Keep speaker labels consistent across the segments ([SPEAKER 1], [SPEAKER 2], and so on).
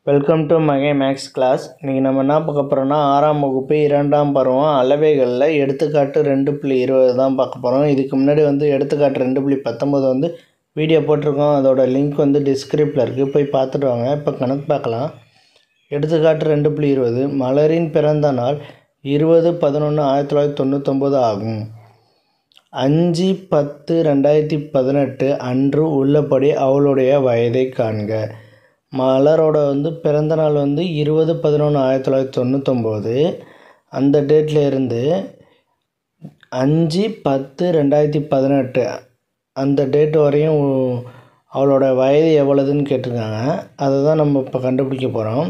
[SPEAKER 1] Welcome to மகே maths class. இன்றைக்கி நம்ம என்ன பார்க்க போகிறோம்னா 6ஆம் வகுப்பு 2ஆம் பருவம் அளவைகளில் எடுத்துக்காட்டு 2.20 தான் பார்க்க போகிறோம். இதுக்கு முன்னாடி எடுத்துக்காட்டு 2.19 வீடியோ போட்டிருக்கோம். அதோட லிங்க் டிஸ்கிரிப்ஷனில் இருக்குது, போய் பார்த்துட்டு வாங்க. இப்போ கணக்கு பார்க்கலாம். எடுத்துக்காட்டு 2.20 மலரின் பிறந்த நாள் 20/11/1999 ஆகும். 5/10/2018 அன்று உள்ளபடி அவளுடைய வயதை காண்க. மலரோட பிறந்த நாள் 20/11/1999. அந்த டேட்டில் இருந்து 5/10/2018 அந்த டேட் வரையும் அவளோட வயது எவ்வளோதுன்னு கேட்டிருக்காங்க. அதை தான் நம்ம இப்போ கண்டுபிடிக்க போகிறோம்.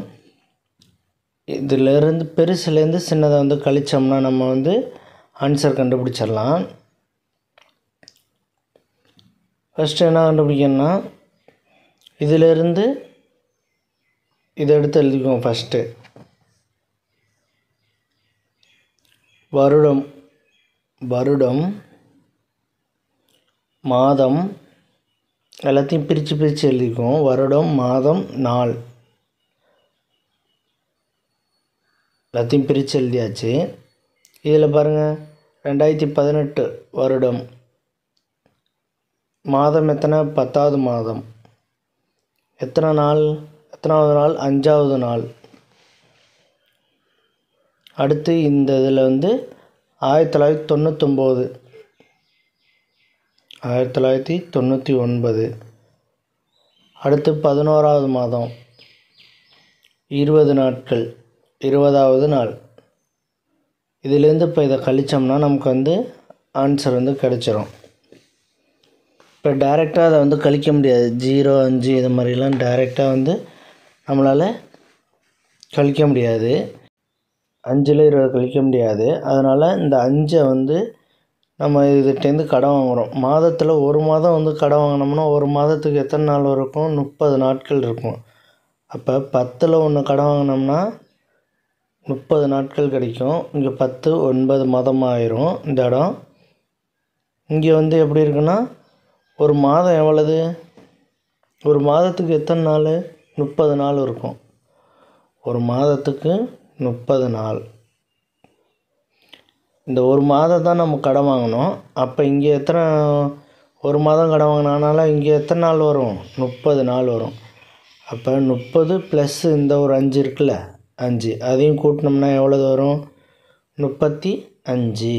[SPEAKER 1] இதிலேருந்து பெருசுலேருந்து சின்னதை கழிச்சோம்னா நம்ம ஆன்சர் கண்டுபிடிச்சிடலாம். ஃபஸ்ட்டு என்ன கண்டுபிடிக்கணும்னா இதிலேருந்து இதை எடுத்து எழுதிக்குவோம். ஃபஸ்ட்டு வருடம் மாதம் எல்லாத்தையும் பிரித்து எழுதிக்குவோம். வருடம் மாதம் நாள் எல்லாத்தையும் பிரித்து எழுதியாச்சு. இதில் பாருங்கள், 2018 வருடம், மாதம் எத்தனை? 10வது மாதம். எத்தனாவது நாள்? 5வது நாள். அடுத்து இந்த இதில் 1999. அடுத்து 11வது மாதம், 20 நாட்கள், 20வது நாள். இதிலேருந்து இப்போ இதை கழித்தோம்னா நமக்கு ஆன்சர் கிடச்சிரும். இப்போ டைரெக்டாக அதை கழிக்க முடியாது. 0, 5 இது மாதிரிலாம் டைரெக்டாக நம்மளால் கழிக்க முடியாது. 5ல் 20 கழிக்க முடியாது. அதனால் இந்த 5ஐ நம்ம இதுகிட்டேருந்து கடன் வாங்குகிறோம். மாதத்தில் ஒரு மாதம் கடன் வாங்கினோம்னா ஒரு மாதத்துக்கு எத்தனை நாள் இருக்கும்? 30 நாட்கள் இருக்கும். அப்போ 10ல் 1 கடன் வாங்கினோம்னா 30 நாட்கள் கிடைக்கும். இங்கே 10 9 மாதமாக ஆயிரும் இந்த இடம். இங்கே எப்படி இருக்குன்னா ஒரு மாதம் எவ்வளவு? ஒரு மாதத்துக்கு எத்தனை நாள்? 30 நாள் இருக்கும். ஒரு மாதத்துக்கு 30 நாள். இந்த ஒரு மாதம் தான் நம்ம கடன் வாங்கணும். அப்போ இங்கே எத்தனை? ஒரு மாதம் கடன் வாங்கினால இங்கே எத்தனை நாள் வரும்? 30 நாள் வரும். அப்போ 30 ப்ளஸ் இந்த ஒரு 5 இருக்குல்ல, 5 அதையும் கூட்டினோம்னா எவ்வளவு வரும்? 35.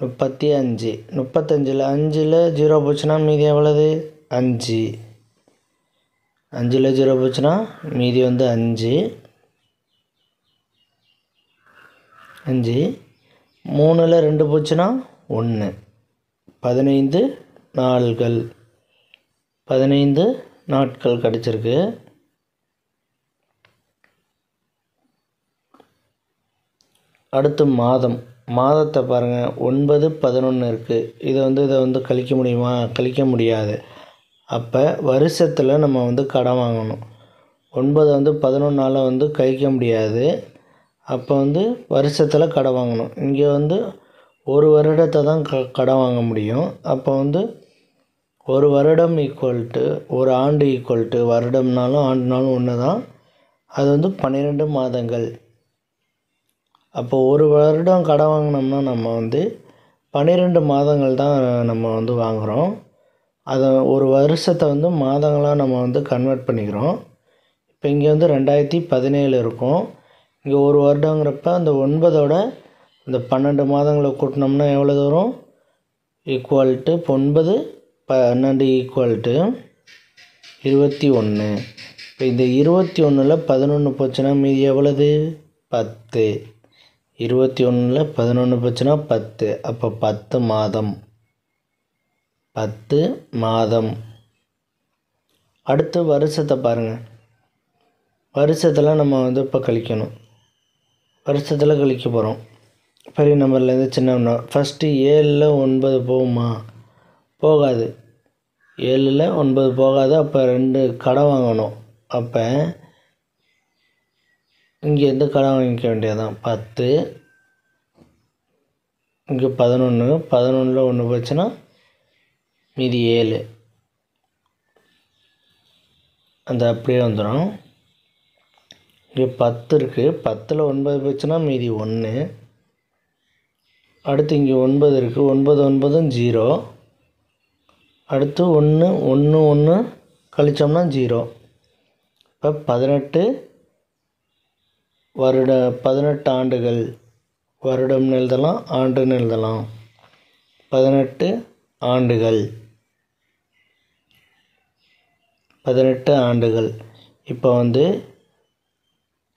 [SPEAKER 1] 35ல் 5ல் 0 போச்சுன்னா மீதி எவ்வளவு? 5. 5ல் 0 போச்சுன்னா மீதி 5. 3ல் 2 போச்சுன்னா 1. 15 நாள்கள், 15 நாட்கள் கிடச்சிருக்கு. அடுத்து மாதத்தை பாருங்கள். 9 11 இருக்குது. இதை கழிக்க முடியுமா? கழிக்க முடியாது. அப்போ வருஷத்தில் நம்ம கடன் வாங்கணும். 9 11ஆல் கழிக்க முடியாது. அப்போ வருஷத்தில் கடன் வாங்கணும். இங்கே ஒரு வருடத்தை தான் கடன் வாங்க முடியும். அப்போ ஒரு வருடம் ஈக்குவல்ட்டு ஒரு ஆண்டு ஈக்குவல்ட்டு வருடம்னாலும் ஆண்டுனாலும் ஒன்று தான். அது 12 மாதங்கள். அப்போ ஒரு வருடம் கடன் வாங்கினோம்னா நம்ம 12 மாதங்கள் தான் நம்ம வாங்குகிறோம். அதை ஒரு வருஷத்தை மாதங்களாக நம்ம கன்வெர்ட் பண்ணிக்கிறோம். இப்போ இங்கே 2017 இருக்கும். இங்கே ஒரு வருடங்கிறப்ப அந்த 9ஓட இந்த 12 மாதங்களை கூட்டினோம்னா எவ்வளோ வரும்? Equal to 9 12 equal to 21. இப்போ இந்த 21ல் 11 போச்சுன்னா மீதி எவ்வளவு? 10. 21ல் 11 போச்சுன்னா 10. அப்போ 10 மாதம். 10 மாதம். அடுத்து வருஷத்தை பாருங்கள். வருஷத்தில் நம்ம இப்போ கழிக்கணும். வருஷத்தில் கழிக்க போகிறோம். பெரிய நம்பர்லேருந்து சின்ன நம்பர். ஃபஸ்ட்டு 7ல் 9 போகுமா? போகாது. 7ல் 9 போகாது. அப்போ 2 கடன் வாங்கணும். அப்போ இங்கேருந்து கடன் வாங்கிக்க வேண்டியதான். 10. இங்கே 11. 11ல் 1 போச்சுன்னா மீதி 7. அந்த அப்படியே வந்துடும். இங்கே 10 இருக்குது, 10ல் 9 போச்சுன்னா மீதி 1. அடுத்து இங்கே 9 இருக்குது, 9 9 0. அடுத்து 1 1 1 கழிச்சோம்னா 0. இப்போ 18 18 ஆண்டுகள். வருடம்னு எழுதலாம், ஆண்டுன்னு எழுதலாம். 18 ஆண்டுகள், 18 ஆண்டுகள். இப்போ வந்து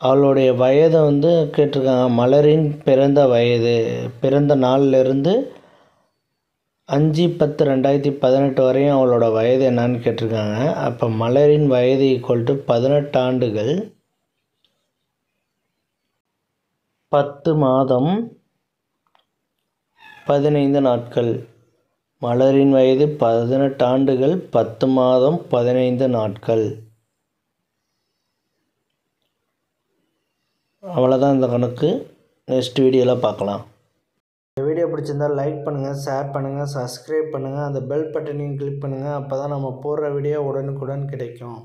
[SPEAKER 1] அவளுடைய வயதை வந்து கேட்டிருக்காங்க. மலரின் பிறந்த வயது, பிறந்த நாள்லேருந்து 5/10/2018 வரையும் அவளோட வயது என்னன்னு கேட்டிருக்காங்க. அப்போ மலரின் வயது = 18 ஆண்டுகள், 10 மாதம் 15 நாட்கள். மலரின் வயது 18 ஆண்டுகள், 10 மாதம் 15 நாட்கள். அவ்வளோதான் இந்த கணக்கு. நெக்ஸ்ட் வீடியோவில் பார்க்கலாம். இந்த வீடியோ பிடிச்சிருந்தால் லைக் பண்ணுங்கள், ஷேர் பண்ணுங்கள், சப்ஸ்கிரைப் பண்ணுங்கள், அந்த பெல் பட்டனையும் கிளிக் பண்ணுங்கள். அப்போ தான் நம்ம போடுற வீடியோ உடனுக்குடன் கிடைக்கும்.